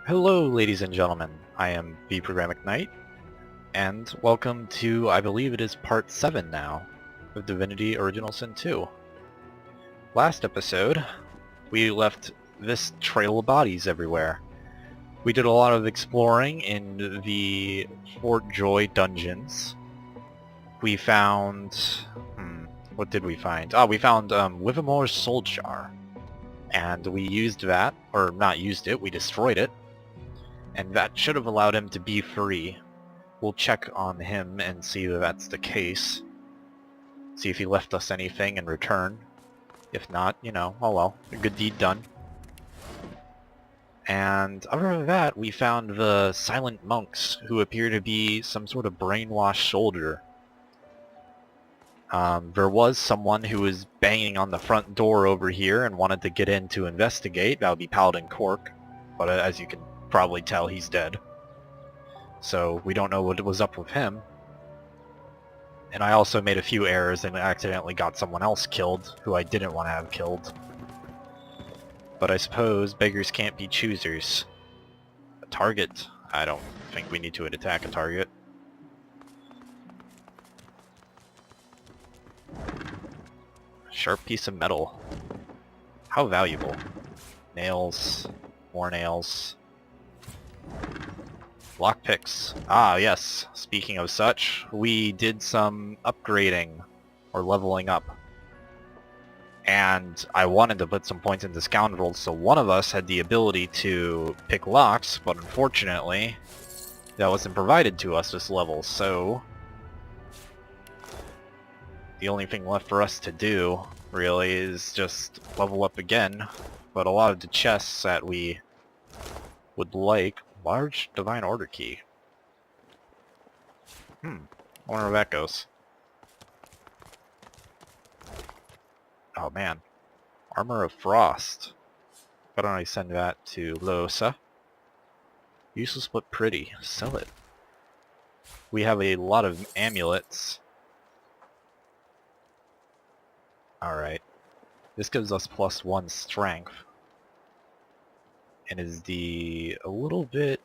Hello, ladies and gentlemen. I am the Programic Knight, and welcome to, I believe it is part 7 now, of Divinity Original Sin 2. Last episode, we left this trail of bodies everywhere. We did a lot of exploring in the Fort Joy dungeons. We found... what did we find? We found Livermore's Soul Jar. And we used that, or not used it, we destroyed it. And that should have allowed him to be free. We'll check on him and see if that's the case. See if he left us anything in return. If not, you know, oh well, a good deed done. And other than that, we found the silent monks, who appear to be some sort of brainwashed soldier. There was someone who was banging on the front door over here and wanted to get in to investigate. That would be Paladin Cork, but as you can probably tell, he's dead. So we don't know what was up with him. And I also made a few errors and accidentally got someone else killed who I didn't want to have killed. But I suppose beggars can't be choosers. A target? I don't think we need to attack a target. Sharp piece of metal. How valuable. Nails. More nails. Lockpicks. Ah, yes. Speaking of such, we did some upgrading, or leveling up. And I wanted to put some points into Scoundrels, so one of us had the ability to pick locks, but unfortunately, that wasn't provided to us this level, so... the only thing left for us to do, really, is just level up again. But a lot of the chests that we would like... Large Divine Order Key. I wonder where that goes. Oh man. Armor of Frost. Why don't I send that to Losa? Useless but pretty. Sell it. We have a lot of amulets. Alright. This gives us +1 strength. And is a little bit...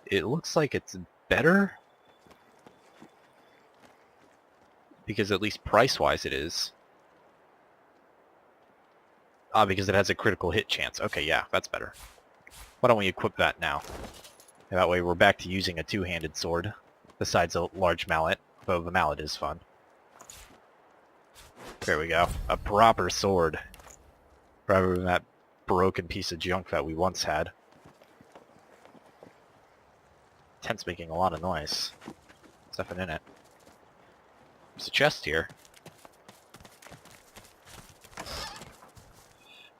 it looks like it's better? Because at least price-wise it is. Ah, because it has a critical hit chance. Okay, yeah, that's better. Why don't we equip that now? That way we're back to using a two-handed sword, besides a large mallet, though the mallet is fun. There we go. A proper sword. Rather than that broken piece of junk that we once had. Tent's making a lot of noise. There's nothing in it. There's a chest here.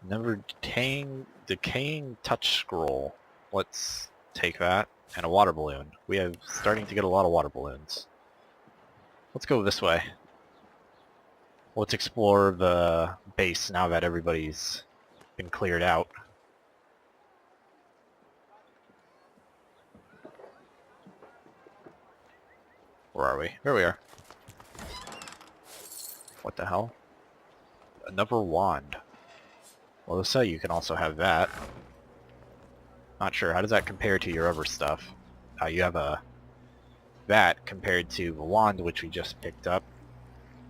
Never decaying touch scroll. Let's take that. And a water balloon. We are starting to get a lot of water balloons. Let's go this way. Let's explore the base now that everybody's been cleared out. Where are we? There we are. What the hell? Another wand. Well, so you can also have that. Not sure. How does that compare to your other stuff? You have that compared to the wand which we just picked up.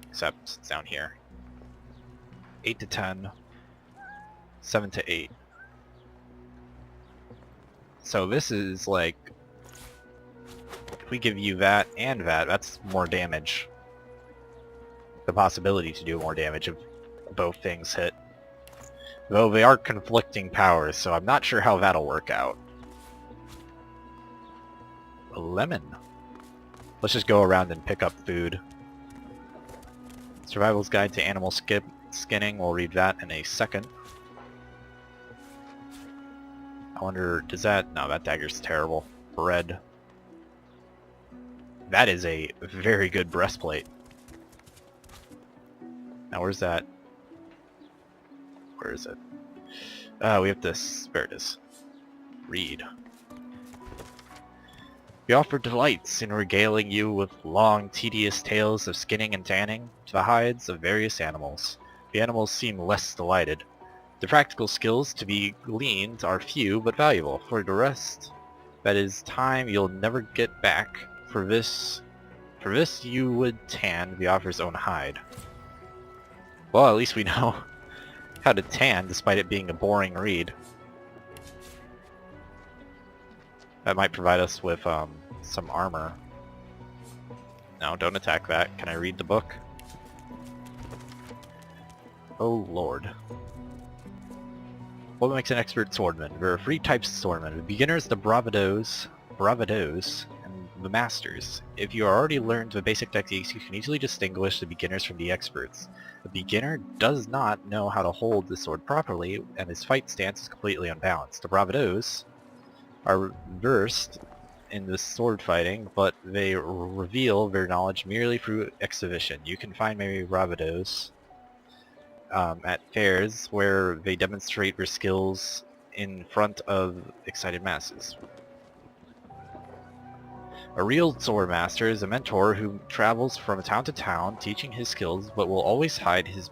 Except it's down here. 8 to 10. 7 to 8. So this is like... if we give you that and that, that's more damage. The possibility to do more damage if both things hit. Though they are conflicting powers, so I'm not sure how that'll work out. A lemon. Let's just go around and pick up food. Survival's Guide to Animal Skinning, we'll read that in a second. I wonder, does that... no, that dagger's terrible. Bread. That is a very good breastplate. Now where's that? Where is it? We have this... there it is. Read. We offer delights in regaling you with long, tedious tales of skinning and tanning the hides of various animals. The animals seem less delighted. The practical skills to be gleaned are few but valuable. For the rest, that is time you'll never get back. For this you would tan the offer's own hide. Well, at least we know how to tan, despite it being a boring read. That might provide us with some armor. No, don't attack that. Can I read the book? Oh lord. What makes an expert swordman? There are 3 types of swordmen. The beginners, the bravados, and the masters. If you already learned the basic techniques, you can easily distinguish the beginners from the experts. The beginner does not know how to hold the sword properly, and his fight stance is completely unbalanced. The bravados are versed in the sword fighting, but they reveal their knowledge merely through exhibition. You can find maybe bravados at fairs where they demonstrate their skills in front of excited masses. A real sword master is a mentor who travels from town to town teaching his skills, but will always hide his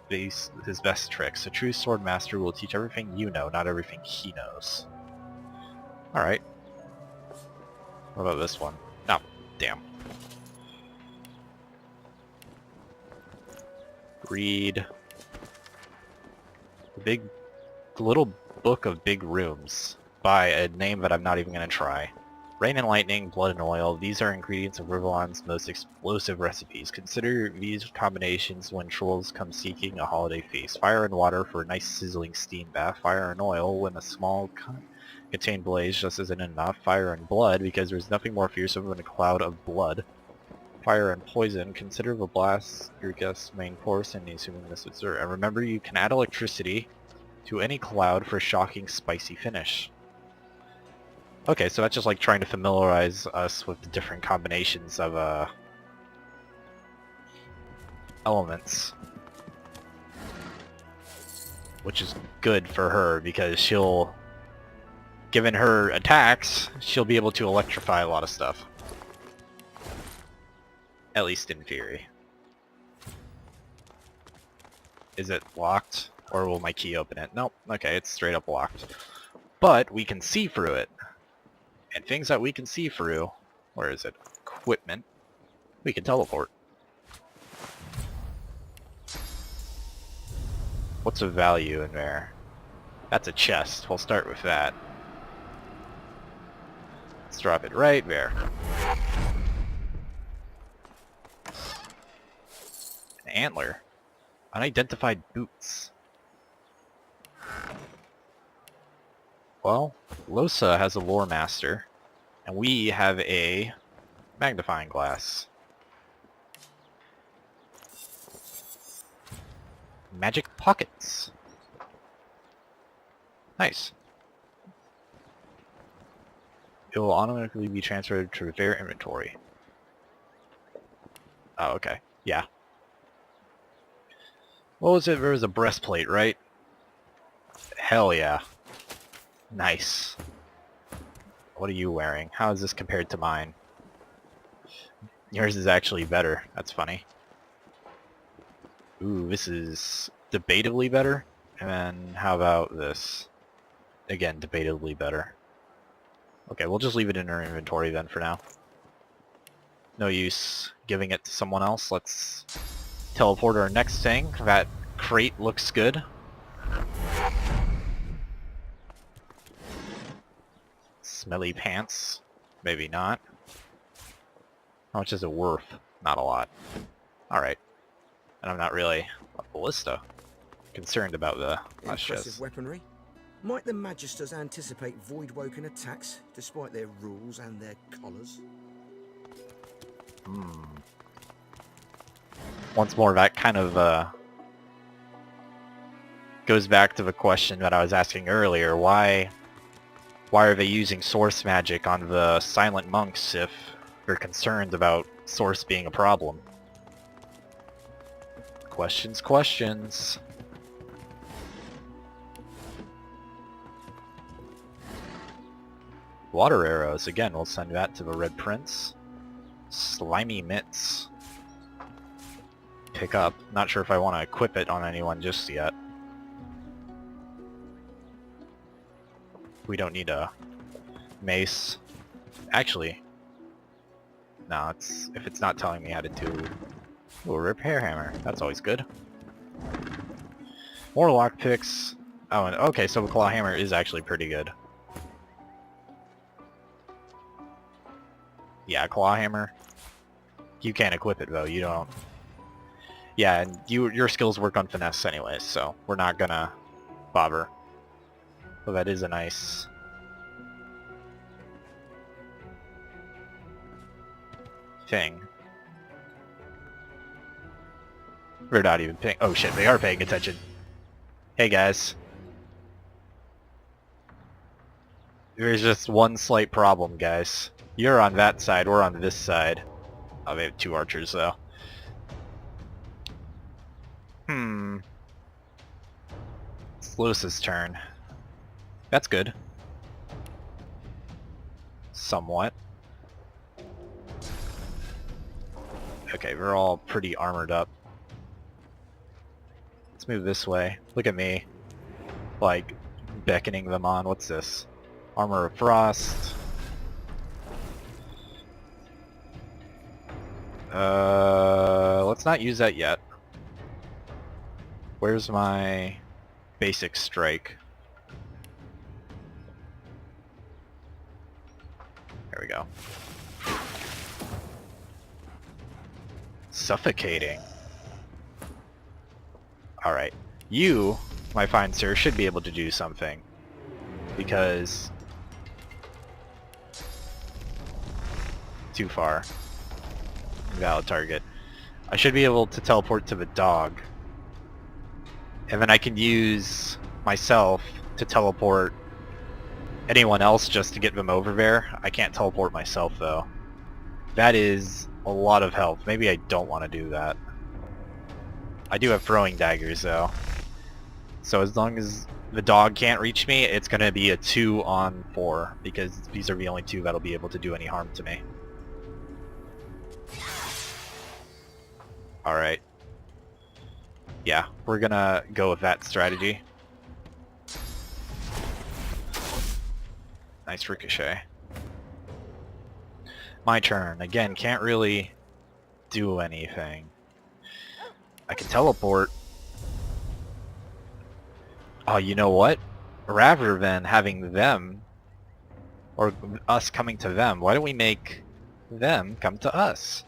best tricks. A true sword master will teach everything you know, not everything he knows. Alright. What about this one? Oh, damn. Read the little book of big rooms by a name that I'm not even going to try. Rain and lightning, blood and oil, these are ingredients of Rivalon's most explosive recipes. Consider these combinations when trolls come seeking a holiday feast. Fire and water for a nice sizzling steam bath. Fire and oil when a small contained blaze just isn't enough. Fire and blood because there's nothing more fearsome than a cloud of blood. Fire and poison, consider the blast your guest's main course and assuming this is dessert. And remember you can add electricity to any cloud for a shocking spicy finish. Okay, so that's just like trying to familiarize us with the different combinations of elements. Which is good for her because she'll, given her attacks, she'll be able to electrify a lot of stuff. At least in theory. Is it locked? Or will my key open it? Nope. Okay, it's straight up locked. But we can see through it. And things that we can see through, where is it? Equipment. We can teleport. What's of value in there? That's a chest. We'll start with that. Let's drop it right there. An antler. Unidentified boots. Well, Losa has a lore master, and we have a magnifying glass. Magic pockets. Nice. It will automatically be transferred to their inventory. Oh, okay. Yeah. What was it? There was a breastplate, right? Hell yeah. Nice. What are you wearing? How is this compared to mine? Yours is actually better. That's funny. Ooh, this is debatably better. And then how about this? Again, debatably better. Okay, we'll just leave it in our inventory then for now. No use giving it to someone else. Let's teleport our next thing. That crate looks good. Smelly pants. Maybe not. How much is it worth? Not a lot. Alright. And I'm not really a ballista. Concerned about the last Impressive chest. weaponry. Might the Magisters anticipate void-woken attacks, despite their rules and their collars? Once more, that kind of goes back to the question that I was asking earlier. Why are they using source magic on the silent monks if they're concerned about source being a problem? Questions, questions. Water arrows. Again, we'll send that to the Red Prince. Slimy mitts. pick up. Not sure if I want to equip it on anyone just yet. We don't need a mace. Actually, no, if it's not telling me how to do... Ooh, a repair hammer. That's always good. More lockpicks. Oh, and okay, so a claw hammer is actually pretty good. Yeah, claw hammer. You can't equip it though. You don't. Yeah, and your skills work on finesse anyways, so we're not gonna bother. But that is a nice thing. We're not even paying. Oh shit, they are paying attention. Hey guys. There's just one slight problem, guys. You're on that side, we're on this side. Oh, they have 2 archers though. It's Lewis's turn. That's good. Somewhat. Okay, we're all pretty armored up. Let's move this way. Look at me. Like, beckoning them on. What's this? Armor of Frost. Let's not use that yet. Where's my basic strike? There we go. Suffocating. Alright. You, my fine sir, should be able to do something. Because... too far. Invalid target. I should be able to teleport to the dog. And then I can use myself to teleport anyone else just to get them over there. I can't teleport myself though. That is a lot of health. Maybe I don't want to do that. I do have throwing daggers though. So as long as the dog can't reach me, it's going to be a 2 on 4 because these are the only 2 that'll be able to do any harm to me. Alright. Yeah, we're gonna go with that strategy. Nice ricochet. My turn. Again, can't really do anything. I can teleport. Oh, you know what? Rather than having them, or us coming to them, why don't we make them come to us?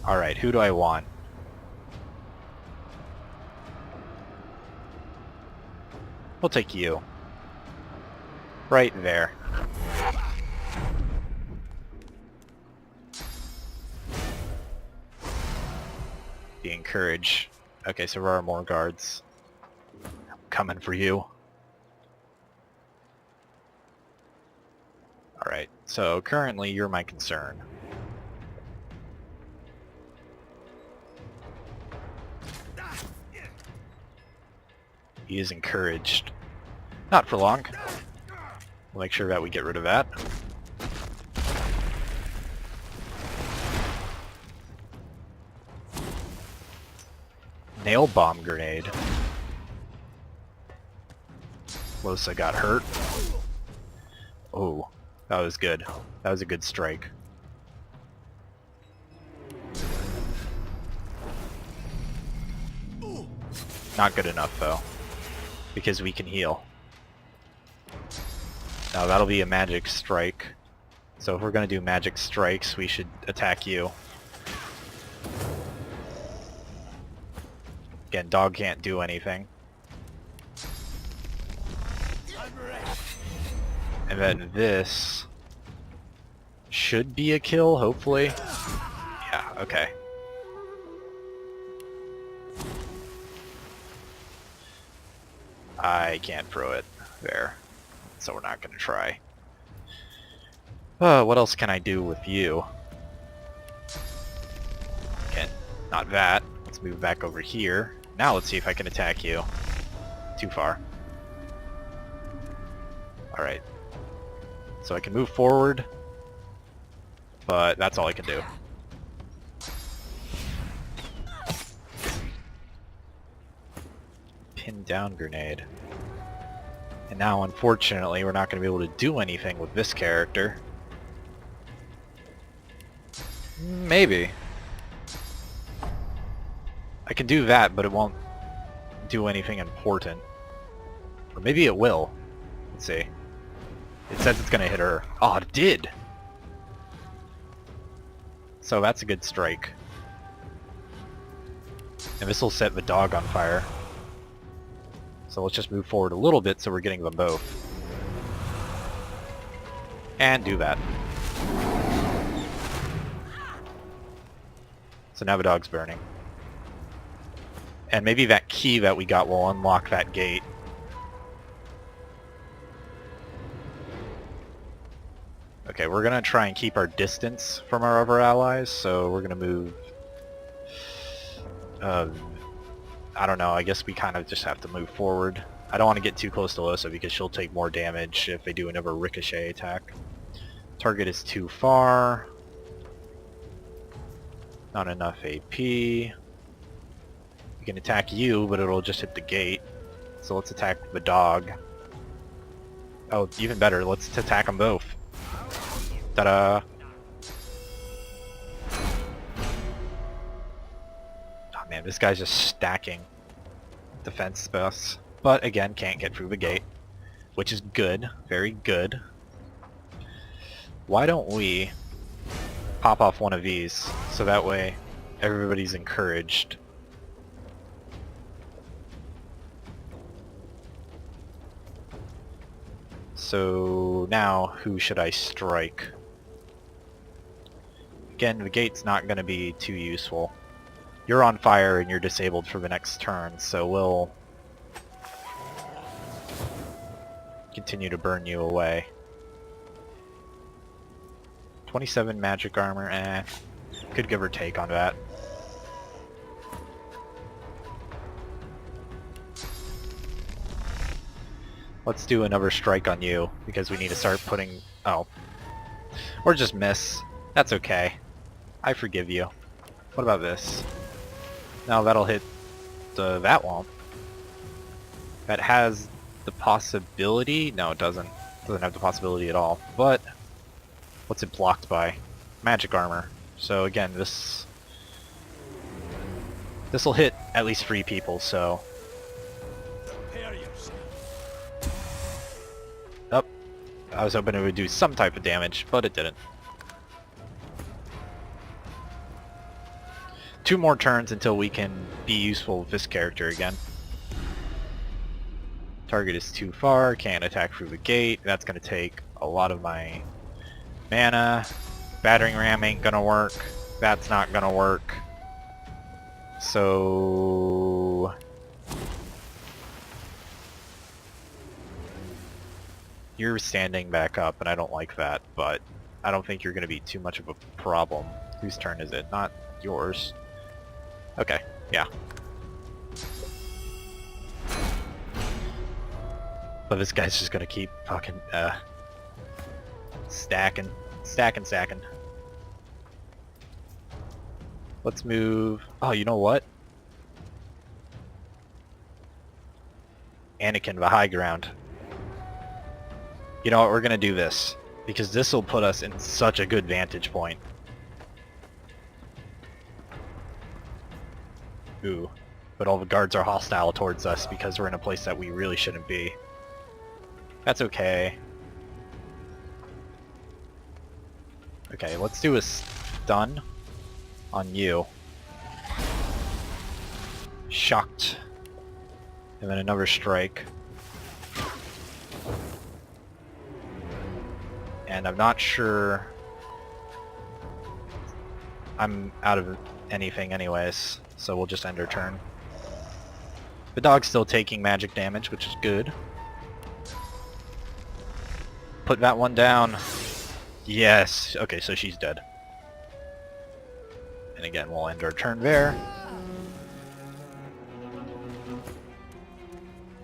Alright, who do I want? We'll take you. Right there. Be encouraged. Okay, so there are more guards. I'm coming for you. Alright, so currently you're my concern. He is encouraged. Not for long. We'll make sure that we get rid of that. Nail bomb grenade. Losa got hurt. Oh, that was good. That was a good strike. Not good enough though, because we can heal. Now that'll be a magic strike. So if we're gonna do magic strikes, we should attack you. Again, dog can't do anything. And then this should be a kill, hopefully. Yeah, okay. I can't throw it there, so we're not going to try. What else can I do with you? Okay, not that. Let's move back over here. Now let's see if I can attack you. Too far. Alright. So I can move forward, but that's all I can do. pin down grenade. And now, unfortunately, we're not going to be able to do anything with this character. Maybe. I can do that, but it won't do anything important. Or maybe it will. Let's see. It says it's going to hit her. Oh, it did! So that's a good strike. And this will set the dog on fire. So let's just move forward a little bit so we're getting them both. And do that. So now the dog's burning. And maybe that key that we got will unlock that gate. Okay, we're gonna try and keep our distance from our other allies, so we're gonna move... I don't know, I guess we kind of just have to move forward. I don't want to get too close to Losa because she'll take more damage if they do another ricochet attack. Target is too far. Not enough AP. We can attack you, but it'll just hit the gate. So let's attack the dog. Oh, even better, let's attack them both. Ta-da! Oh man, this guy's just stacking defense spells. But again, can't get through the gate. Which is good. Very good. Why don't we pop off one of these, so that way everybody's encouraged. So now, who should I strike? Again, the gate's not going to be too useful. You're on fire and you're disabled for the next turn, so we'll continue to burn you away. 27 magic armor, could give or take on that. Let's do another strike on you, because we need to start putting... Oh. Or just miss. That's okay. I forgive you. What about this? Now that'll hit that won't. That has the possibility... No, it doesn't. It doesn't have the possibility at all. But, what's it blocked by? Magic armor. So again, this will hit at least 3 people, so... Oh, I was hoping it would do some type of damage, but it didn't. 2 more turns until we can be useful with this character again. Target is too far, can't attack through the gate. That's going to take a lot of my mana. Battering ram ain't gonna work. That's not gonna work. So... You're standing back up, and I don't like that, but I don't think you're gonna be too much of a problem. Whose turn is it? Not yours. Okay, yeah. But this guy's just gonna keep fucking, stacking. Stacking. Let's move... Oh, you know what? Anakin, the high ground. You know what, we're gonna do this. Because this will put us in such a good vantage point. Ooh. But all the guards are hostile towards us because we're in a place that we really shouldn't be. That's okay. Okay, let's do a stun on you. Shocked. And then another strike. And I'm not sure... I'm out of anything anyways, so we'll just end our turn. The dog's still taking magic damage, which is good. Put that one down. Yes! Okay, so she's dead. And again, we'll end our turn there.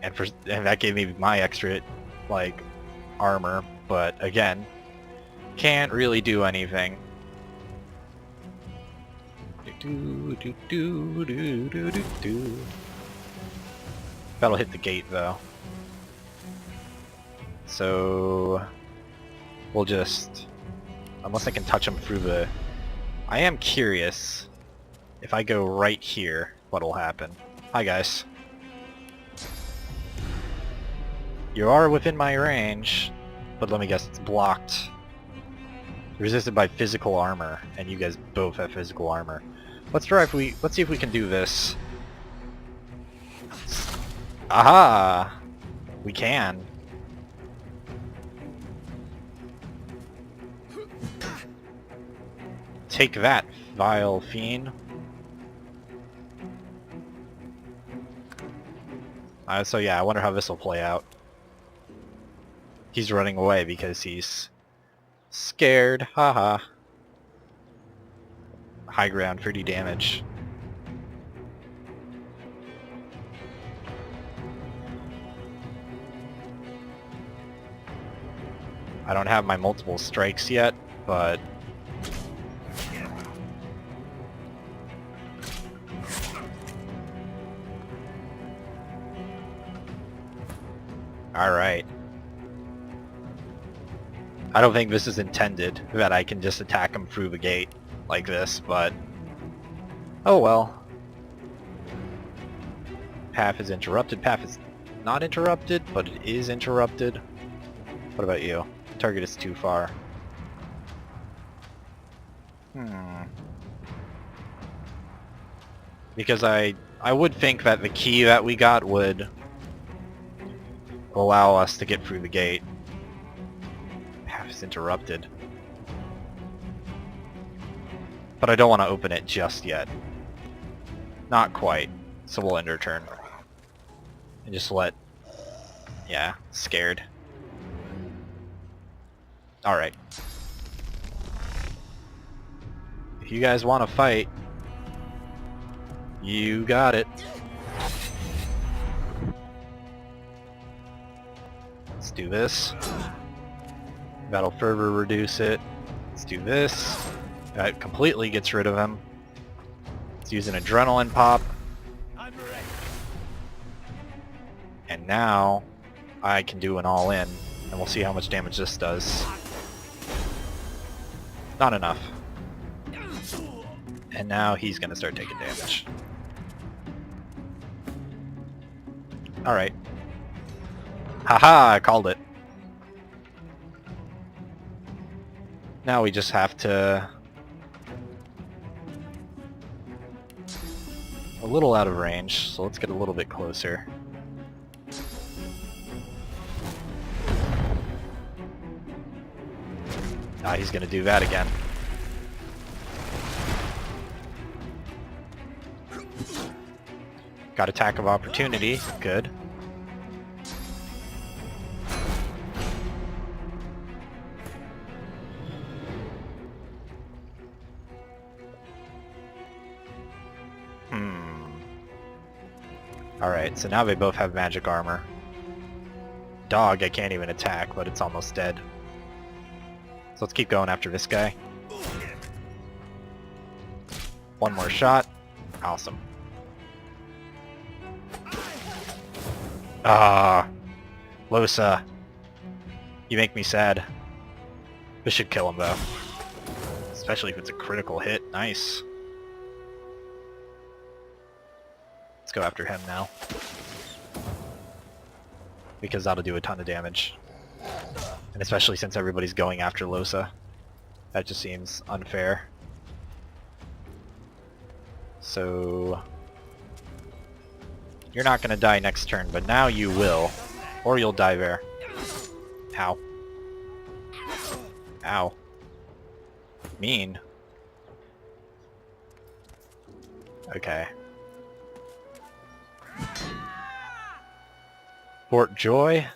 And that gave me my extra, like, armor, but again, can't really do anything. That'll hit the gate though. So we'll just, unless I can touch him through the... I am curious if I go right here, what'll happen. Hi guys. You are within my range, but let me guess, it's blocked. Resisted by physical armor, and you guys both have physical armor. Let's see if we can do this. Aha! We can. Take that, vile fiend. So yeah, I wonder how this will play out. He's running away because he's scared. Haha. High ground, 30 damage. I don't have my multiple strikes yet, but... Alright. I don't think this is intended, that I can just attack him through the gate like this, but... Oh well. Path is interrupted. Path is not interrupted, but it is interrupted. What about you? Target is too far. Because I would think that the key that we got would allow us to get through the gate. Path is interrupted. But I don't want to open it just yet. Not quite. So we'll end our turn. And just let... Yeah, scared. Alright. If you guys want to fight, you got it. Let's do this. That'll further reduce it. Let's do this. That completely gets rid of him. Let's use an adrenaline pop. And now I can do an all-in, and we'll see how much damage this does. Not enough. And now he's gonna start taking damage. Alright. Haha, I called it. Now we just have to... A little out of range, so let's get a little bit closer. Ah, he's gonna do that again. Got attack of opportunity, good. Alright, so now they both have magic armor. Dog, I can't even attack, but it's almost dead. So let's keep going after this guy. One more shot. Awesome. Ah, Losa. You make me sad. This should kill him though. Especially if it's a critical hit. Nice. Let's go after him now. Because that'll do a ton of damage. And especially since everybody's going after Losa. That just seems unfair. So... You're not gonna die next turn, but now you will. Or you'll die there. Ow. Ow. Mean. Okay. Fort Joy,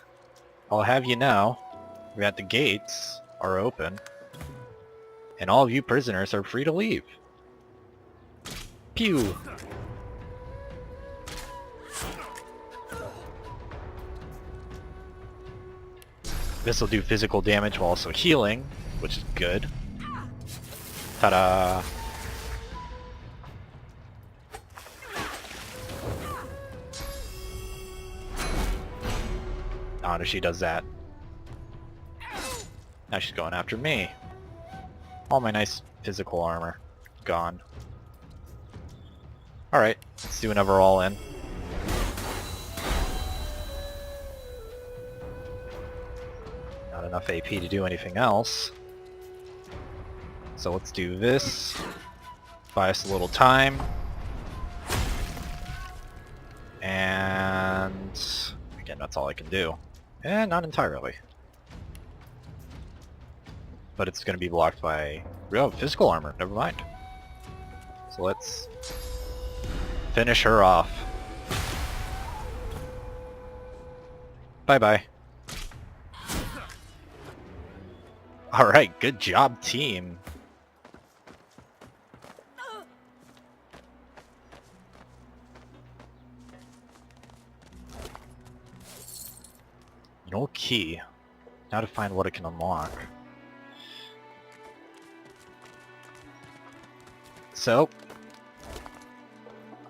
I'll have you know that the gates are open, and all of you prisoners are free to leave. Pew! This will do physical damage while also healing, which is good. Ta-da! Oh, no, she does that. Now she's going after me. All my nice physical armor gone. Alright, let's do another all in. Not enough AP to do anything else. So let's do this. Buy us a little time. And again, that's all I can do. Eh, not entirely. But it's going to be blocked by physical armor. Never mind. So let's finish her off. Bye-bye. Alright, good job, team. No key. Now to find what it can unlock. So,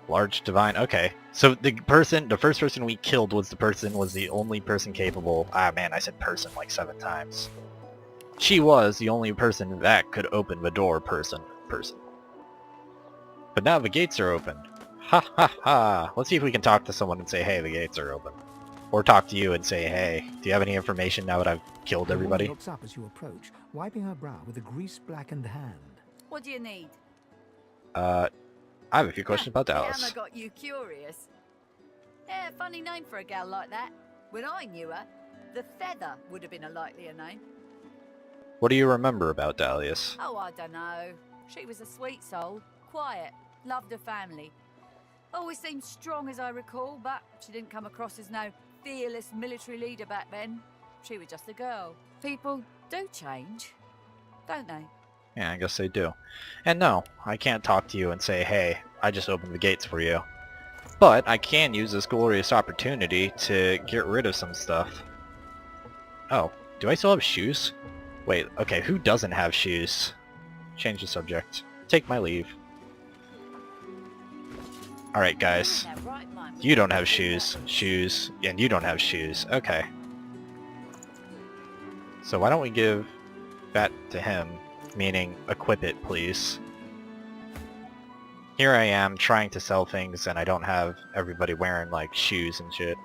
large divine. Okay, so the first person we killed was the only person capable. Ah man, I said person like 7 times. She was the only person that could open the door. Person. But now the gates are open. Ha ha ha! Let's see if we can talk to someone and say, hey, the gates are open. Or talk to you and say, hey, do you have any information now that I've killed everybody? The woman looks up as you approach, wiping her brow with a grease-blackened hand. What do you need? I have a few questions about Dallas. Damn, I got you curious. Yeah, funny name for a gal like that. When I knew her, the Feather would have been a likelier name. What do you remember about Dahlias? Oh, I don't know. She was a sweet soul, quiet, loved her family. Always seemed strong as I recall, but she didn't come across as no fearless military leader back then. She was just a girl. People do change, don't they? Yeah, I guess they do. And no, I can't talk to you and say, hey, I just opened the gates for you. But I can use this glorious opportunity to get rid of some stuff. Oh, do I still have shoes? Wait, okay, who doesn't have shoes? Change the subject. Take my leave. Alright guys, you don't have shoes, and you don't have shoes. Okay. So why don't we give that to him, meaning equip it, please. Here I am trying to sell things and I don't have everybody wearing like shoes and shit.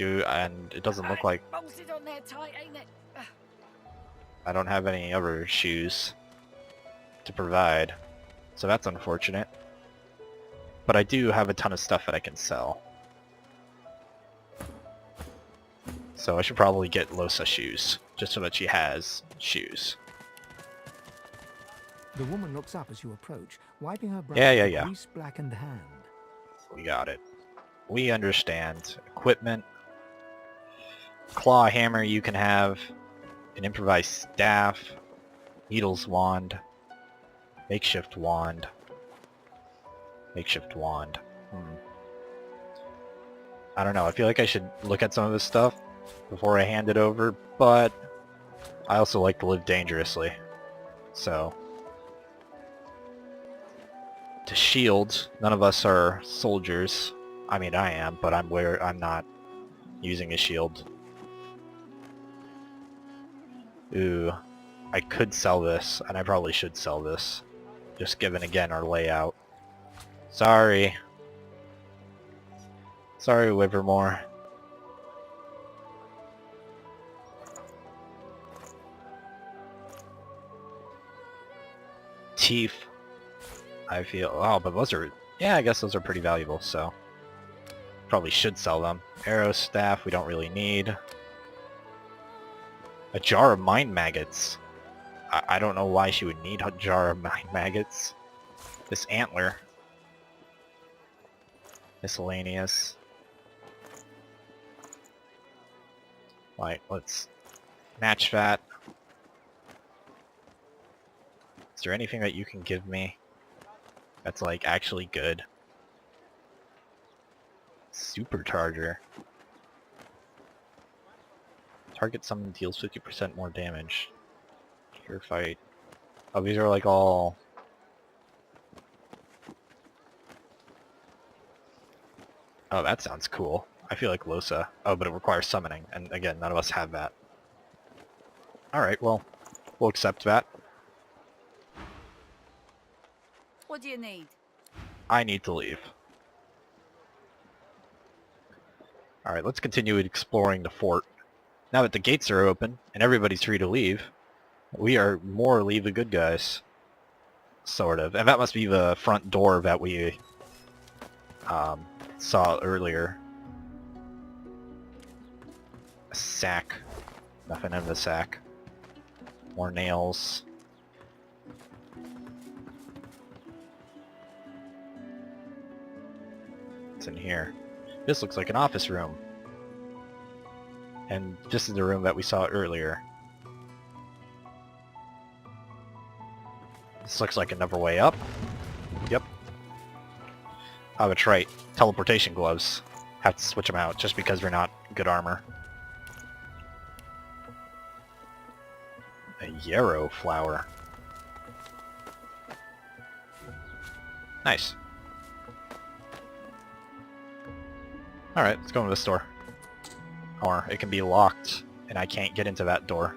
And it doesn't look like Bolted on there tight, ain't it? I don't have any other shoes to provide. So that's unfortunate. But I do have a ton of stuff that I can sell. So I should probably get Losa shoes, just so that she has shoes. The woman looks up as you approach, wiping her brow Yeah. with a grease-blackened hand. We got it. We understand. Equipment. Claw hammer you can have. An improvised staff. Needles wand. Makeshift wand. Makeshift wand. I don't know, I feel like I should look at some of this stuff before I hand it over, but I also like to live dangerously. So, to shield, none of us are soldiers. I mean, I am, but I'm not using a shield. Ooh, I could sell this, and I probably should sell this, just given again our layout. Sorry. Sorry, Livermore. Teeth. I feel... Oh, but those are... Yeah, I guess those are pretty valuable, so... Probably should sell them. Arrow staff we don't really need. A jar of mind maggots. I don't know why she would need a jar of mind maggots. This antler. Miscellaneous. Like, let's match that. Is there anything that you can give me that's like actually good? Supercharger. Target summon deals 50% more damage. Pure fight. Oh, these are like all... Oh, that sounds cool. I feel like Losa. Oh, but it requires summoning, and again, none of us have that. Alright, well, we'll accept that. What do you need? I need to leave. Alright, let's continue exploring the fort. Now that the gates are open, and everybody's free to leave, we are morally the good guys. Sort of. And that must be the front door that we saw earlier. A sack. Nothing in the sack. More nails. What's in here? This looks like an office room. And this is the room that we saw earlier. This looks like another way up. Yep. Oh, that's right. Teleportation gloves. Have to switch them out just because they're not good armor. A yarrow flower. Nice. Alright, let's go into this door. Or it can be locked, and I can't get into that door.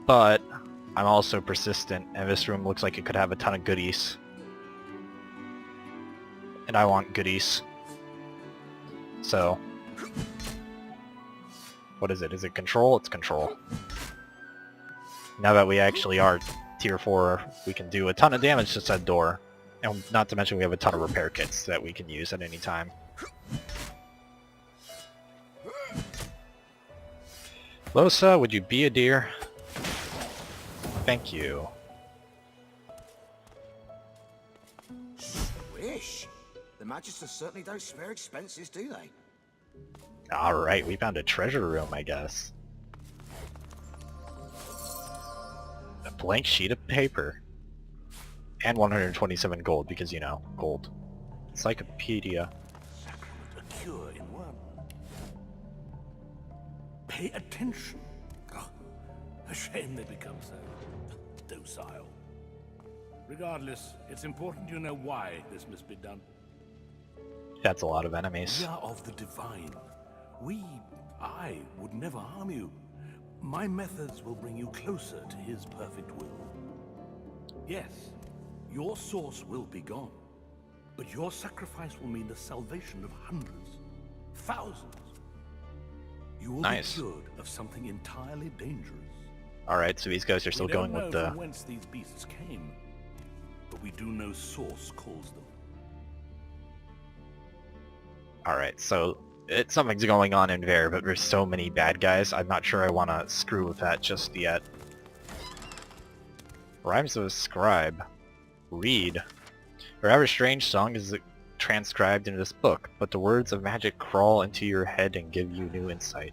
But I'm also persistent, and this room looks like it could have a ton of goodies. And I want goodies. So... what is it? Is it control? It's control. Now that we actually are tier 4, we can do a ton of damage to said door. And not to mention we have a ton of repair kits that we can use at any time. Losa, would you be a dear? Thank you. Swish! The Magisters certainly don't spare expenses, do they? Alright, we found a treasure room, I guess. A blank sheet of paper. And 127 gold, because, you know, gold. Encyclopedia. Sacrament, a cure in one. Pay attention. Oh, a shame they become so docile. Regardless, it's important you know why this must be done. That's a lot of enemies. We are of the divine. I would never harm you. My methods will bring you closer to his perfect will. Yes, your source will be gone, but your sacrifice will mean the salvation of hundreds, thousands. You will Nice. be cured of something entirely dangerous. Alright, so these guys are still We going don't with know the... from whence these beasts came, but we do know source calls them. Alright, so something's going on in there, but there's so many bad guys, I'm not sure I want to screw with that just yet. Rhymes of a scribe. Read. A rather strange song is transcribed in this book, but the words of magic crawl into your head and give you new insight.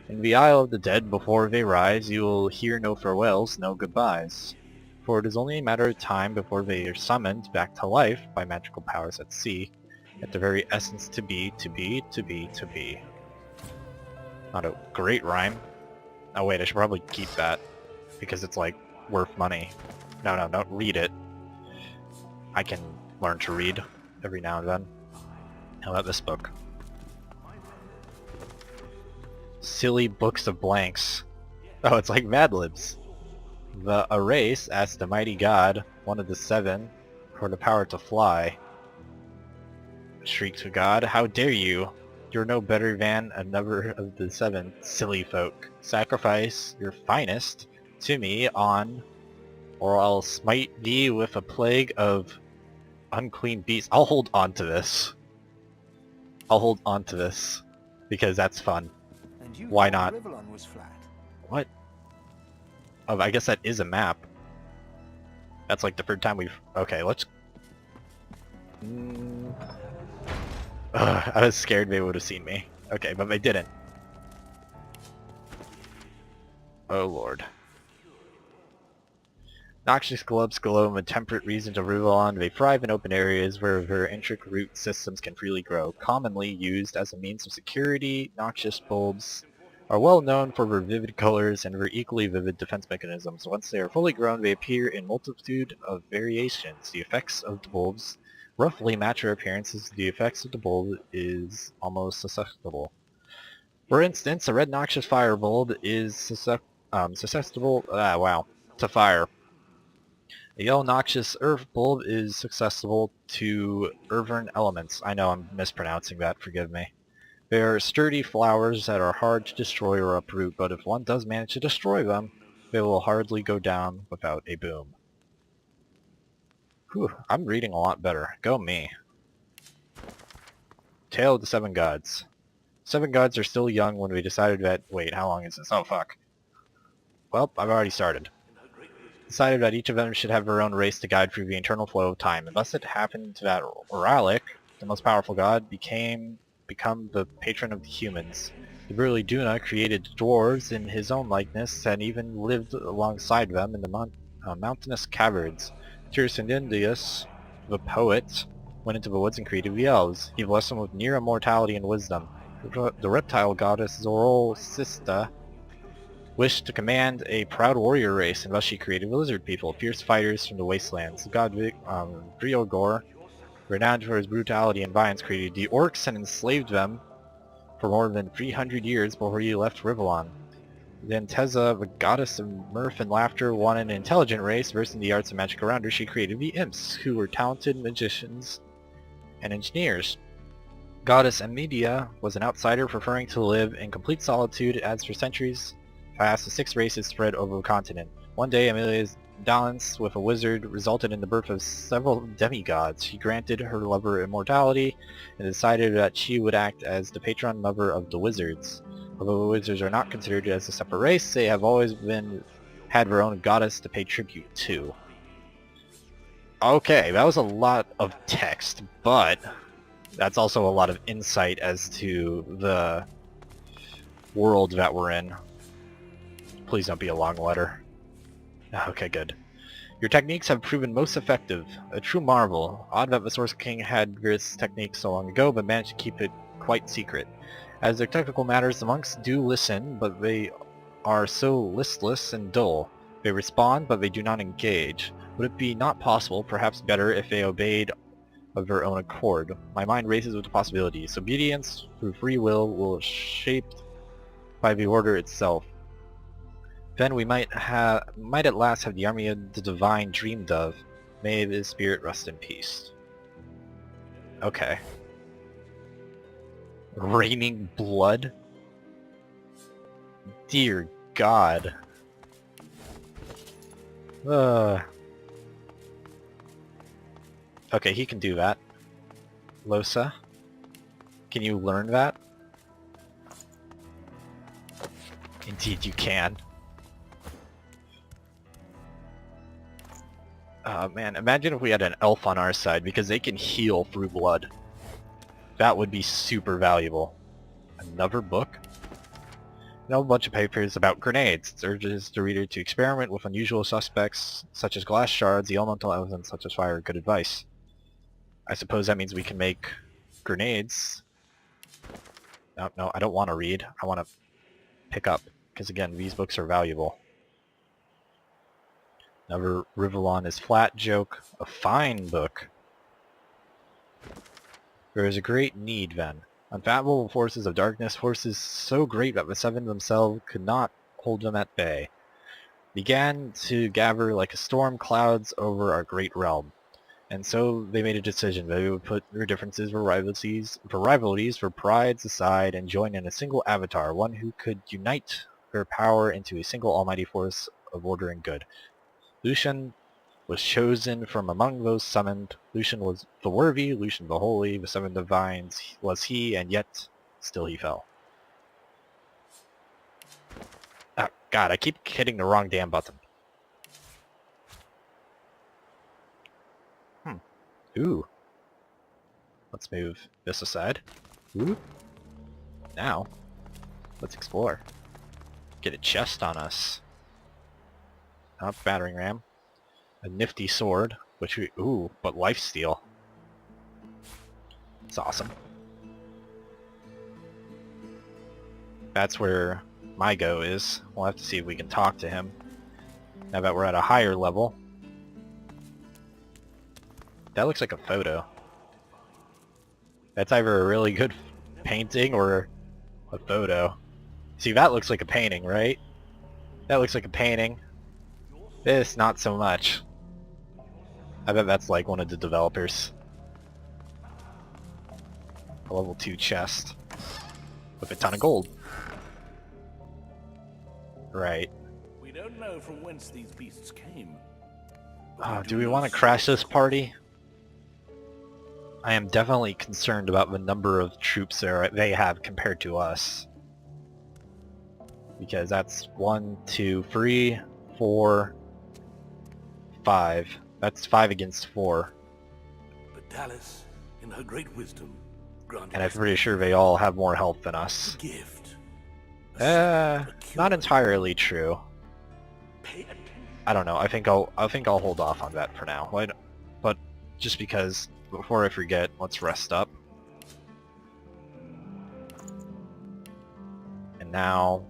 In the Isle of the Dead, before they rise, you will hear no farewells, no goodbyes. For it is only a matter of time before they are summoned back to life by magical powers at sea, at the very essence to be, to be, to be, to be. Not a great rhyme. Oh wait, I should probably keep that, because it's like, worth money. No, don't read it. I can learn to read every now and then. How about this book? Silly books of blanks. Oh, it's like Mad Libs. The Erase asks the mighty god, one of the 7, for the power to fly. Shrieked to God, how dare you? You're no better than another of the 7 silly folk. Sacrifice your finest to me or I'll smite thee with a plague of unclean beasts. I'll hold on to this. I'll hold on to this, because that's fun. And you Why thought not? Rivellon was flat. What? Oh, I guess that is a map. That's like the third time we've... Okay, let's... I was scared they would have seen me. Okay, but they didn't. Oh lord. Noxious globs glow in the temperate regions of Rivellon. They thrive in open areas where their intricate root systems can freely grow. Commonly used as a means of security, noxious bulbs are well known for their vivid colors and their equally vivid defense mechanisms. Once they are fully grown, they appear in multitude of variations. The effects of the bulbs roughly match her appearances, the effects of the bulb is almost susceptible. For instance, a red noxious fire bulb is susceptible to fire. A yellow noxious earth bulb is susceptible to earthen elements. I know I'm mispronouncing that, forgive me. They are sturdy flowers that are hard to destroy or uproot, but if one does manage to destroy them, they will hardly go down without a boom. Whew, I'm reading a lot better. Go me. Tale of the Seven Gods. Seven Gods are still young when we decided that... Wait, how long is this? Oh, fuck. Well, I've already started. Decided that each of them should have their own race to guide through the eternal flow of time. And thus it happened that Oralic, the most powerful god, become the patron of the humans. The burly Duna created dwarves in his own likeness and even lived alongside them in the mountainous caverns. Tirsandius, the poet, went into the woods and created the elves. He blessed them with near immortality and wisdom. The reptile goddess Zoroaster wished to command a proud warrior race, and thus she created the lizard people, fierce fighters from the wastelands. The god Briogor, renowned for his brutality and violence, created the orcs and enslaved them for more than 300 years before he left Rivellon. Then Teza, the goddess of mirth and laughter, wanted an intelligent race versed in the arts of magic around her. She created the imps, who were talented magicians and engineers. Goddess Amidia was an outsider, preferring to live in complete solitude, as for centuries past the 6 races spread over the continent. One day, Amelia's dalliance with a wizard resulted in the birth of several demigods. She granted her lover immortality and decided that she would act as the patron lover of the wizards. Although the wizards are not considered as a separate race, they have always had their own goddess to pay tribute to. Okay, that was a lot of text, but that's also a lot of insight as to the world that we're in. Please don't be a long letter. Okay, good. Your techniques have proven most effective. A true marvel. Odd that the Source King had this technique so long ago, but managed to keep it quite secret. As their technical matters, the monks do listen, but they are so listless and dull. They respond, but they do not engage. Would it be not possible, perhaps better, if they obeyed of their own accord? My mind races with the possibilities. Obedience through free will shaped by the order itself. Then we might at last have the army of the divine dreamed of. May his spirit rest in peace. Okay. Raining blood? Dear God. Okay, he can do that. Losa, can you learn that? Indeed you can. Man, imagine if we had an elf on our side, because they can heal through blood. That would be super valuable. Another book? A bunch of papers about grenades. It urges the reader to experiment with unusual suspects, such as glass shards, the elemental elements such as fire. Good advice. I suppose that means we can make grenades. No, I don't want to read. I want to pick up, because again, these books are valuable. Another Rivellon is flat joke. A fine book. There is a great need, then. Unfathomable forces of darkness, forces so great that the Seven themselves could not hold them at bay, began to gather like a storm clouds over our great realm. And so they made a decision that they would put their differences for rivalries, for prides aside, and join in a single avatar, one who could unite their power into a single almighty force of order and good. Lucian was chosen from among those summoned. Lucian was the worthy, Lucian the holy, the 7 divines was he, and yet still he fell. Oh God, I keep hitting the wrong damn button. Ooh. Let's move this aside. Ooh. Now, let's explore. Get a chest on us. Battering ram. A nifty sword, which we... Ooh, but lifesteal. It's awesome. That's where my go is. We'll have to see if we can talk to him. Now that we're at a higher level. That looks like a photo. That's either a really good painting or a photo. See, that looks like a painting, right? That looks like a painting. This, not so much. I bet that's like one of the developers. A level 2 chest with a ton of gold. Right. We don't know from whence these beasts came. Do we want to crash this party? I am definitely concerned about the number of troops they have compared to us. Because that's 1, 2, 3, 4, 5. That's 5 against 4. But Talos, in her great wisdom, granted And I'm us pretty sure they all have more health than us. a gift. A Not cure. entirely true. Pay attention. I don't know. I think I'll hold off on that for now. But just because before I forget, let's rest up. And now,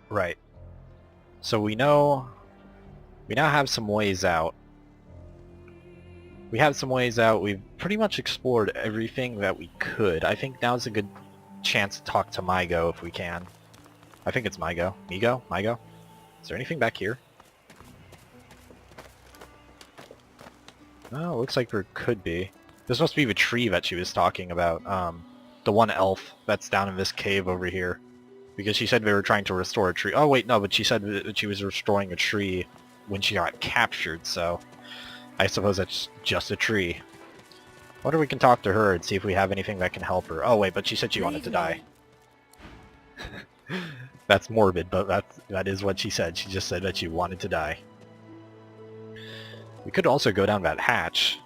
right. So we now have some ways out. We have some ways out. We've pretty much explored everything that we could. I think now's a good chance to talk to Mygo if we can. I think it's Mygo. Mygo? Is there anything back here? Oh, looks like there could be. This must be the tree that she was talking about. The one elf that's down in this cave over here. Because she said they were trying to restore a tree. Oh wait, no, but she said that she was restoring a tree when she got captured, so I suppose that's just a tree. I wonder if we can talk to her and see if we have anything that can help her. Oh wait, but she said she wanted to die. That's morbid, but that is what she said. She just said that she wanted to die. We could also go down that hatch.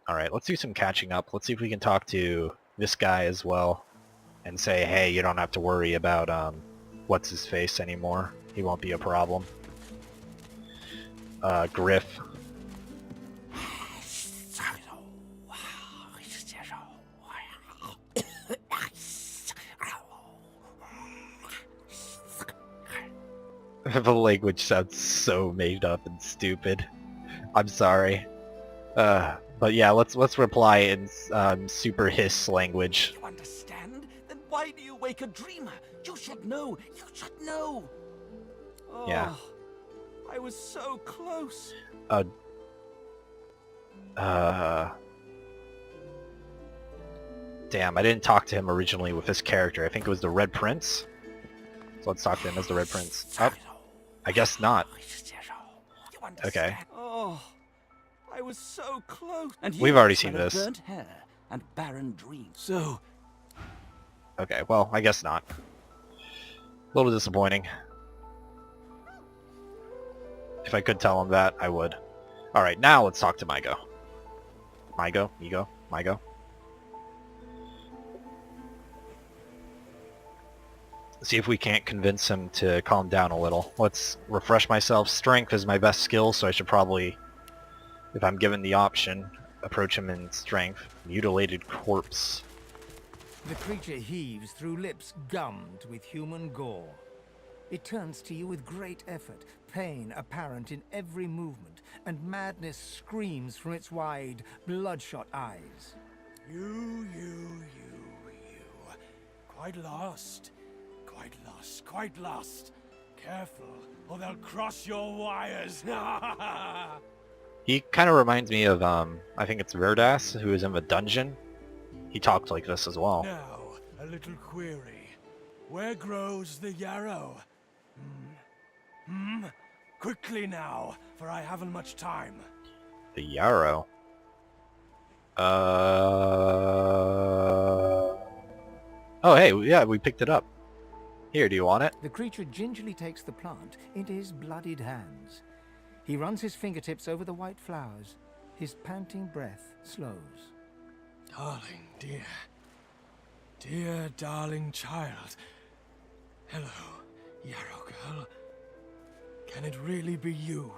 Alright, let's do some catching up. Let's see if we can talk to this guy as well. And say, hey, you don't have to worry about, what's-his-face anymore. He won't be a problem. Griff. The language sounds so made up and stupid. I'm sorry. But yeah, let's reply in super hiss language. You understand? Then why do you wake a dreamer? You should know. You should know. Oh, Yeah. I was so close. Damn, I didn't talk to him originally with this character. I think it was the Red Prince. So let's talk to him as the Red Prince. Oh, I guess not. You understand? Okay. Oh, I was so close. And We've already seen this. Burnt hair and barren dreams. So, Okay, well, I guess not. A little disappointing. If I could tell him that, I would. Alright, now let's talk to Mygo. Mygo. See if we can't convince him to calm down a little. Let's refresh myself. Strength is my best skill, so I should probably, if I'm given the option, approach him in strength. Mutilated corpse. The creature heaves through lips gummed with human gore. It turns to you with great effort, pain apparent in every movement, and madness screams from its wide, bloodshot eyes. You. Quite lost. Careful, or they'll cross your wires. He kind of reminds me of, I think it's Verdas, who is in the dungeon. He talked like this as well. Now, a little query. Where grows the yarrow? Quickly now, for I haven't much time. The yarrow. Oh, hey, yeah, we picked it up. Here, do you want it? The creature gingerly takes the plant into his bloodied hands. He runs his fingertips over the white flowers. His panting breath slows. Darling, dear darling child. Hello, yarrow girl. Can it really be you?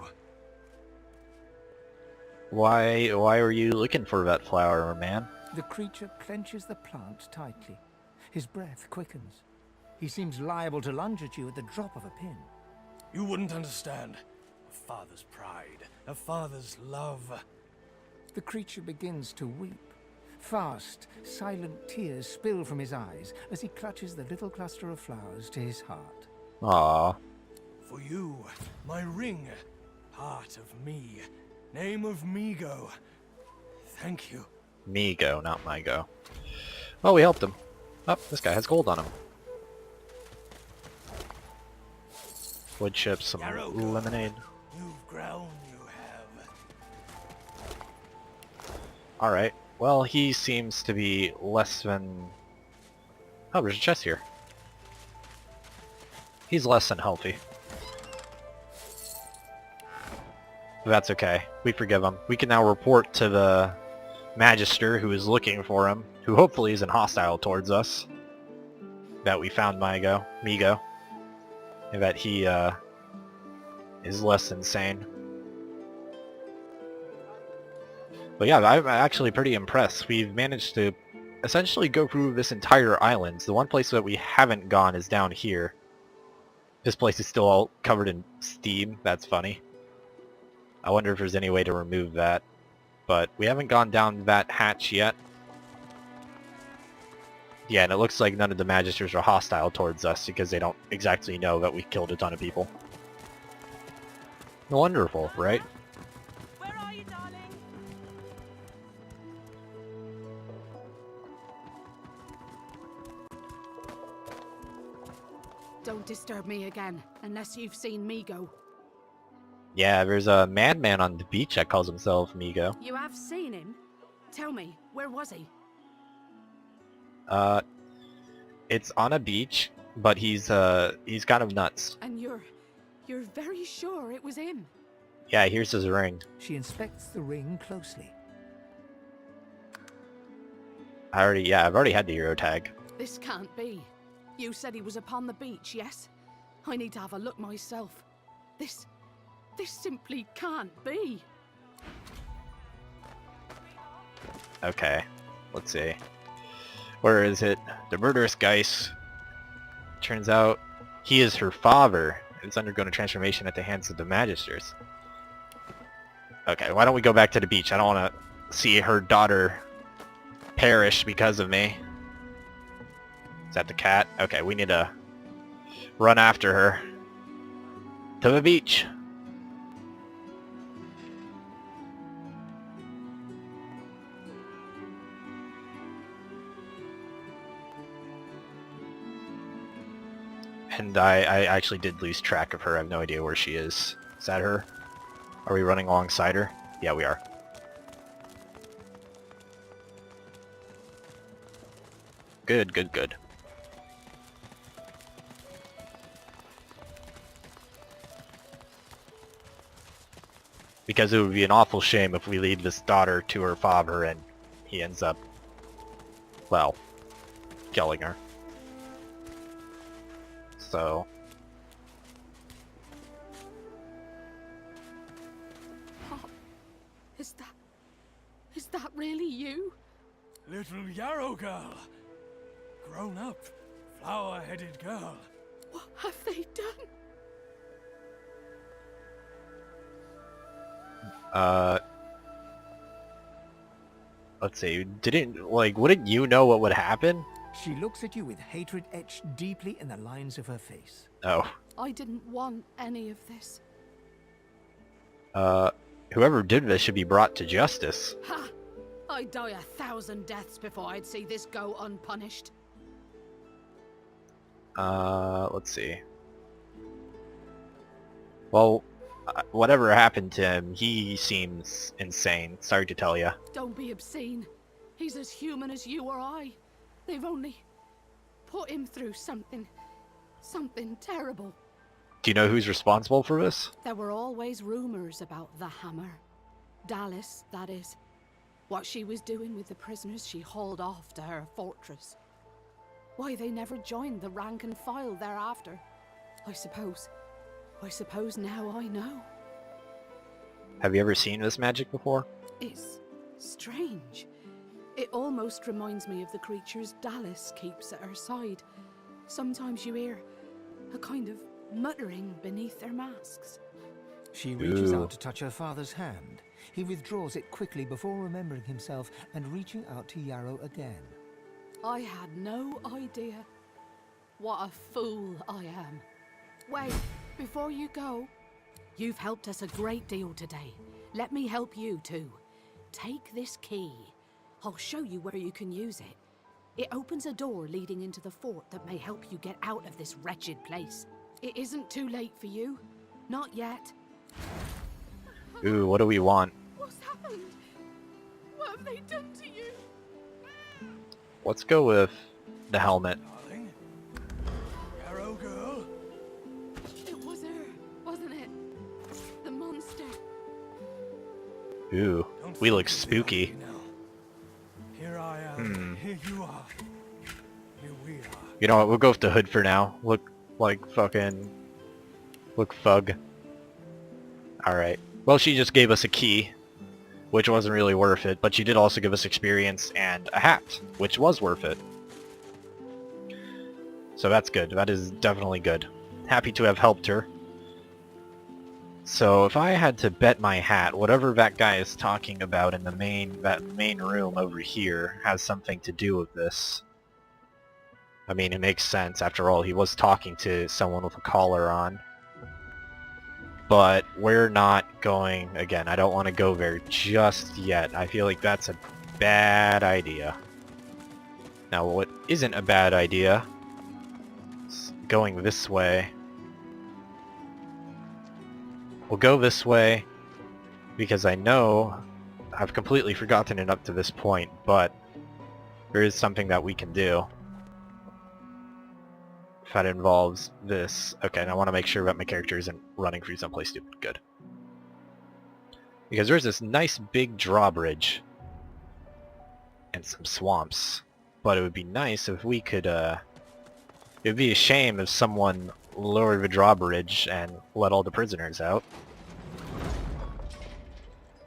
Why were you looking for that flower, man? The creature clenches the plant tightly. His breath quickens. He seems liable to lunge at you at the drop of a pin. You wouldn't understand. A father's pride, a father's love. The creature begins to weep. Fast, silent tears spill from his eyes as he clutches the little cluster of flowers to his heart. Aww. For you, my ring, part of me, name of Migo. Thank you. Migo, not Mygo. Oh, we helped him. Oh, this guy has gold on him. Wood chips, some lemonade. You've grown, you have. Alright. Well, he seems to be less than... Oh, there's a chest here. He's less than healthy. But that's okay. We forgive him. We can now report to the Magister who is looking for him, who hopefully isn't hostile towards us, that we found Migo, and that he is less insane. But yeah, I'm actually pretty impressed. We've managed to essentially go through this entire island. The one place that we haven't gone is down here. This place is still all covered in steam. That's funny. I wonder if there's any way to remove that. But we haven't gone down that hatch yet. Yeah, and it looks like none of the Magisters are hostile towards us because they don't exactly know that we killed a ton of people. Wonderful, right? Where are you, darling? Don't disturb me again, unless you've seen Migo. Yeah, there's a madman on the beach that calls himself Migo. You have seen him? Tell me, where was he? It's on a beach, but he's kind of nuts. And you're very sure it was him? Yeah, here's his ring. She inspects the ring closely. I've already had the hero tag. This can't be. You said he was upon the beach, yes? I need to have a look myself. This simply can't be. Okay, let's see. Where is it? The murderous Geist. Turns out he is her father. It's undergone a transformation at the hands of the Magisters. Okay, why don't we go back to the beach? I don't want to see her daughter perish because of me. Is that the cat? Okay, we need to run after her. To the beach. And I actually did lose track of her. I have no idea where she is. Is that her? Are we running alongside her? Yeah, we are. Good, good, good. Because it would be an awful shame if we leave this daughter to her father and he ends up, well, killing her. So... Pop, is that really you? Little Yarrow girl. Grown up, flower-headed girl. What have they done? Let's see, wouldn't you know what would happen? She looks at you with hatred etched deeply in the lines of her face. Oh. I didn't want any of this. Whoever did this should be brought to justice. Ha! I'd die 1,000 deaths before I'd see this go unpunished. Let's see. Well, whatever happened to him, he seems insane. Sorry to tell you. Don't be obscene. He's as human as you or I. They've only put him through something terrible. Do you know who's responsible for this? There were always rumors about the Hammer. Dallas, that is. What she was doing with the prisoners she hauled off to her fortress. Why they never joined the rank and file thereafter. I suppose now I know. Have you ever seen this magic before? It's strange. It almost reminds me of the creatures Dallas keeps at her side. Sometimes you hear a kind of muttering beneath their masks. She reaches Ooh. out to touch her father's hand. He withdraws it quickly before remembering himself and reaching out to Yarrow again. I had no idea. What a fool I am. Wait, before you go, you've helped us a great deal today. Let me help you too. Take this key. I'll show you where you can use it. It opens a door leading into the fort that may help you get out of this wretched place. It isn't too late for you. Not yet. Ooh, what do we want? What's happened? What have they done to you? Let's go with the helmet. Darling? Yarrow girl? It was her, wasn't it? The monster. Ooh, Don't we think look it's spooky. enough, you know. Here I am. Here you are. Here we are. You know what, we'll go with the hood for now. Look like fucking... Look thug. Alright. Well, she just gave us a key, which wasn't really worth it, but she did also give us experience and a hat, which was worth it. So that's good. That is definitely good. Happy to have helped her. So if I had to bet my hat, whatever that guy is talking about in the main room over here has something to do with this. I mean, it makes sense. After all, he was talking to someone with a collar on. But we're not going... Again, I don't want to go there just yet. I feel like that's a bad idea. Now, what isn't a bad idea is going this way. We'll go this way because I know I've completely forgotten it up to this point, but there is something that we can do. If that involves this. Okay, and I want to make sure that my character isn't running through someplace stupid. Good. Because there's this nice big drawbridge and some swamps. But it would be nice if we could, it would be a shame if someone lowered the drawbridge and let all the prisoners out.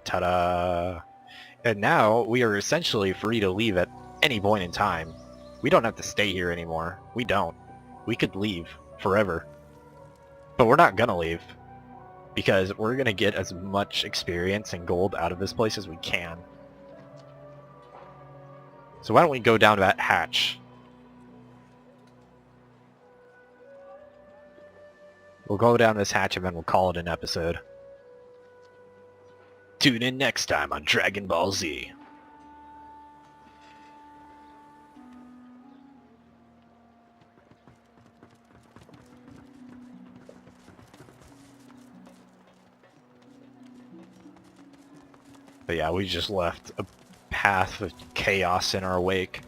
Ta-da! And now we are essentially free to leave at any point in time. We don't have to stay here anymore. We don't. We could leave forever. But we're not gonna leave. Because we're gonna get as much experience and gold out of this place as we can. So why don't we go down to that hatch? We'll go down this hatch and then we'll call it an episode. Tune in next time on Dragon Ball Z. But yeah, we just left a path of chaos in our wake.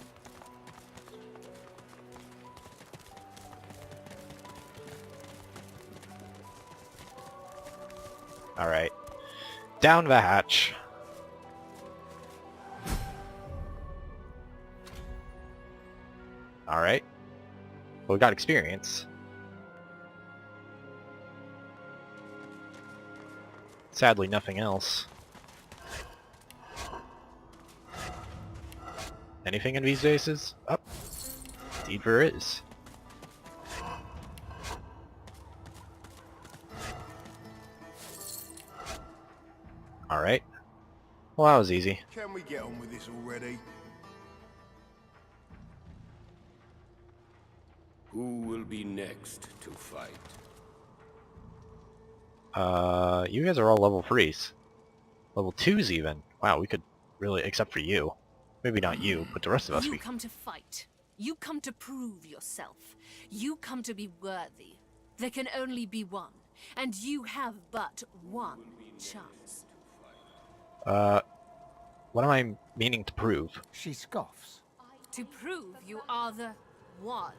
Alright. Down the hatch. Alright. Well, we got experience. Sadly, nothing else. Anything in these vases? Oh. Indeed there is. Alright. Well, that was easy. Can we get on with this already? Who will be next to fight? You guys are all level 3s. Level 2s even. Wow, we could really, except for you. Maybe not you, but the rest of us. You come to fight. You come to prove yourself. You come to be worthy. There can only be one, and you have but one chance. What am I meaning to prove? She scoffs. To prove you are the one.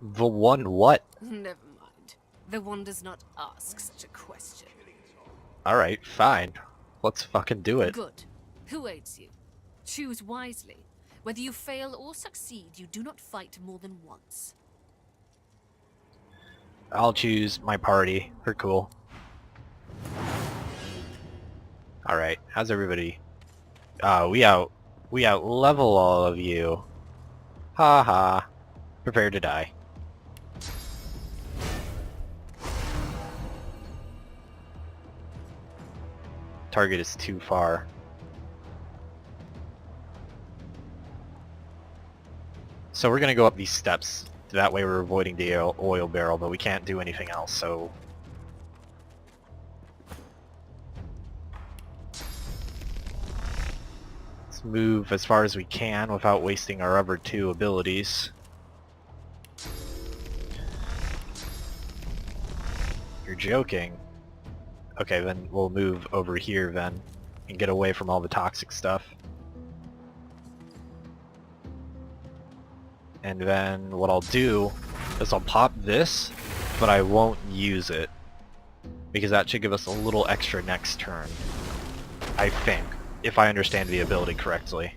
The one what? Never mind. The one does not ask such a question. Alright, fine. Let's fucking do it. Good. Who aids you? Choose wisely. Whether you fail or succeed, you do not fight more than once. I'll choose my party. They're cool. Alright, how's everybody? We out. We out-level all of you. Ha ha. Prepare to die. Target is too far. So we're gonna go up these steps. That way we're avoiding the oil barrel, but we can't do anything else, so... Let's move as far as we can without wasting our other two abilities. You're joking. Okay, then we'll move over here then, and get away from all the toxic stuff. And then what I'll do is I'll pop this, but I won't use it. Because that should give us a little extra next turn. I think, if I understand the ability correctly.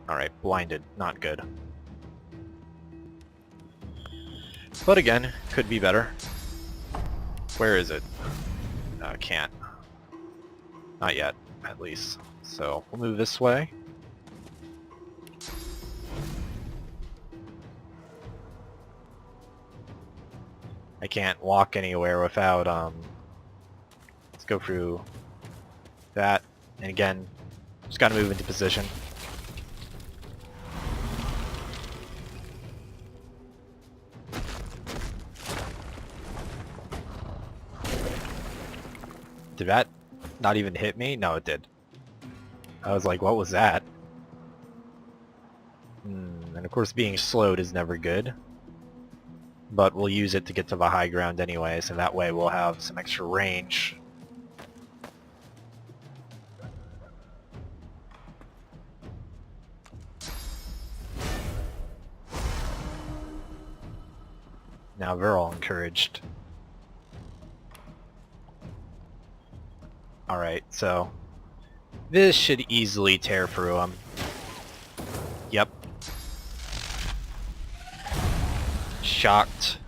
Alright, blinded. Not good. But again, could be better. Where is it? Can't. Not yet, at least. So, we'll move this way. I can't walk anywhere without, let's go through that. And again, just gotta move into position. Did that not even hit me? No, it did. I was like, what was that? And of course being slowed is never good. But we'll use it to get to the high ground anyway, so that way we'll have some extra range. Now they're all encouraged. Alright, so this should easily tear through them. Yep. Shocked.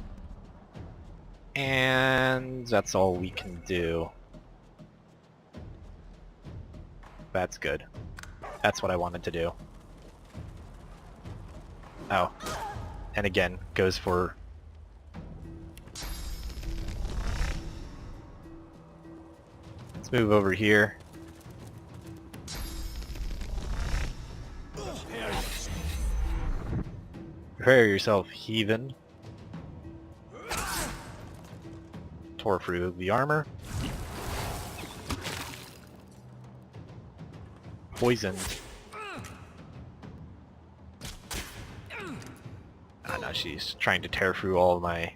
And that's all we can do. That's good. That's what I wanted to do. Oh. And again, goes for... Let's move over here. Prepare yourself, heathen. Tore through the armor. Poisoned. Ah, no, she's trying to tear through all of my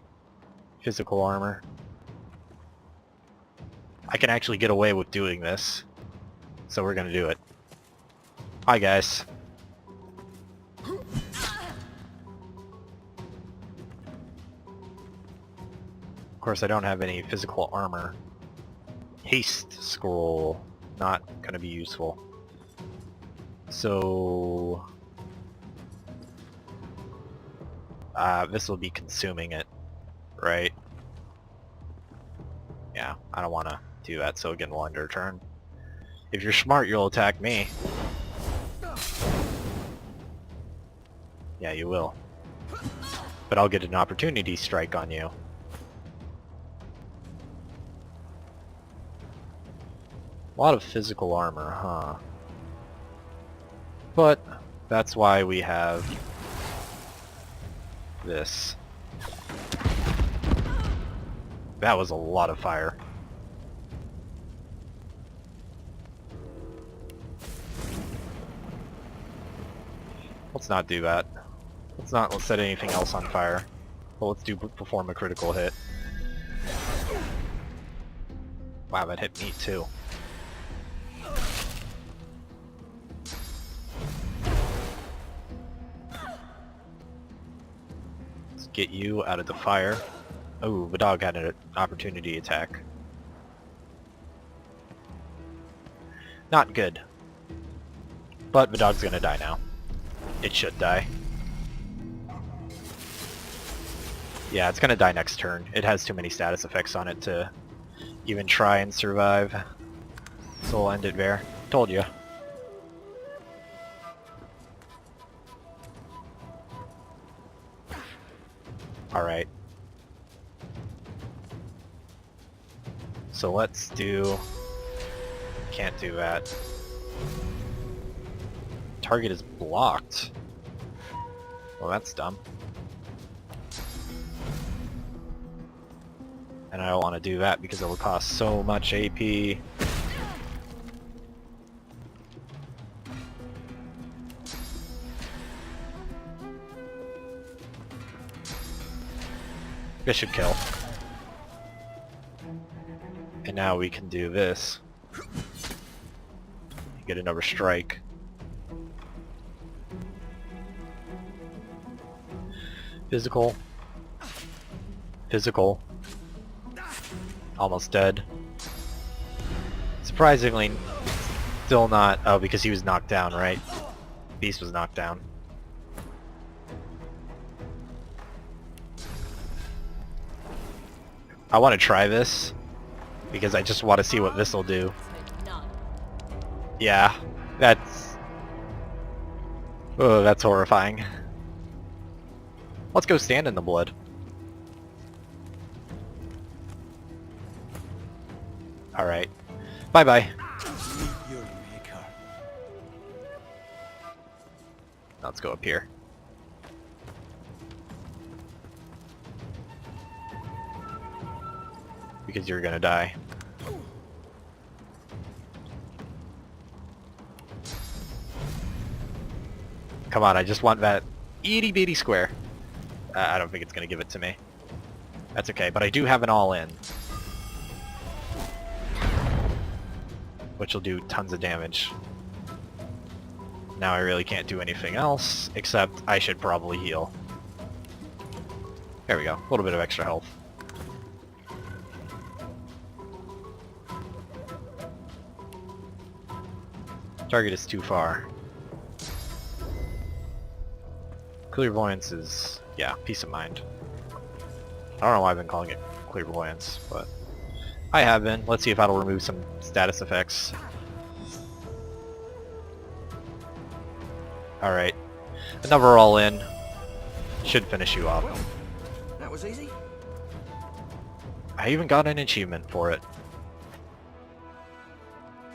physical armor. I can actually get away with doing this, so we're gonna do it. Hi, guys. Of course, I don't have any physical armor. Haste scroll, not gonna be useful. So... this will be consuming it, right? Yeah, I don't want to do that, so again, we'll end our turn. If you're smart, you'll attack me. Yeah, you will. But I'll get an opportunity strike on you. A lot of physical armor, huh? But that's why we have this. That was a lot of fire. Let's not do that. Let's set anything else on fire. But let's perform a critical hit. Wow, that hit me too. Let's get you out of the fire. Oh, the dog had an opportunity attack. Not good. But the dog's gonna die now. It should die. Yeah, it's gonna die next turn. It has too many status effects on it to even try and survive. So we'll end it there. Told you. Alright. So let's do... Can't do that. Target is blocked. Well, that's dumb. And I don't want to do that because it will cost so much AP. This should kill. And now we can do this. Get another strike. Physical. Physical. Almost dead. Surprisingly, still not... Oh, because he was knocked down, right? Beast was knocked down. I want to try this, because I just want to see what this will do. Yeah, that's... Oh, that's horrifying. Let's go stand in the blood. Alright. Bye-bye. Let's go up here. Because you're gonna die. Come on, I just want that itty bitty square. I don't think it's gonna give it to me. That's okay, but I do have an all-in. Which will do tons of damage. Now I really can't do anything else, except I should probably heal. There we go, a little bit of extra health. Target is too far. Clairvoyance is, yeah, peace of mind. I don't know why I've been calling it clairvoyance, but I have been. Let's see if that'll remove some status effects. Alright. Another all-in. Should finish you off. Well, that was easy. I even got an achievement for it.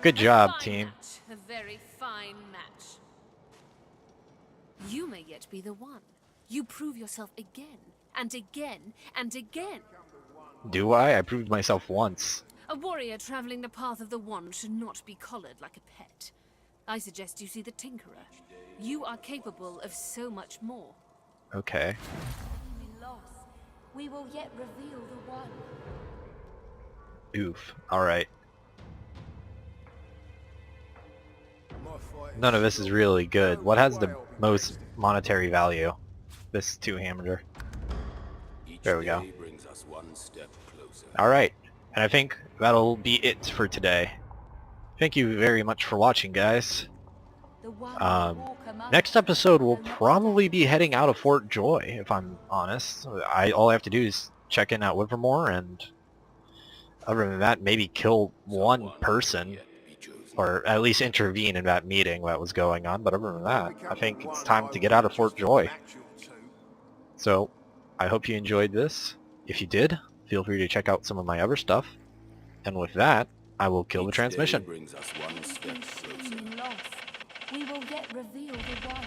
Good job, Fine team. Match. A very fine match. You may yet be the one. You prove yourself again, and again, and again. Do I? I proved myself once. A warrior traveling the path of the wand should not be collared like a pet. I suggest you see the Tinkerer. You are capable of so much more. Okay. We will yet reveal the one. Oof. Alright. None of this is really good. What has the most monetary value? This two-hammered. There we go. Alright. And I think that'll be it for today. Thank you very much for watching, guys. Next episode we'll probably be heading out of Fort Joy, if I'm honest. All I have to do is check in at Livermore, and other than that, maybe kill one person, or at least intervene in that meeting that was going on. But other than that, I think it's time to get out of Fort Joy. So, I hope you enjoyed this. If you did, feel free to check out some of my other stuff. And with that, I will kill the transmission. We will yet reveal the one.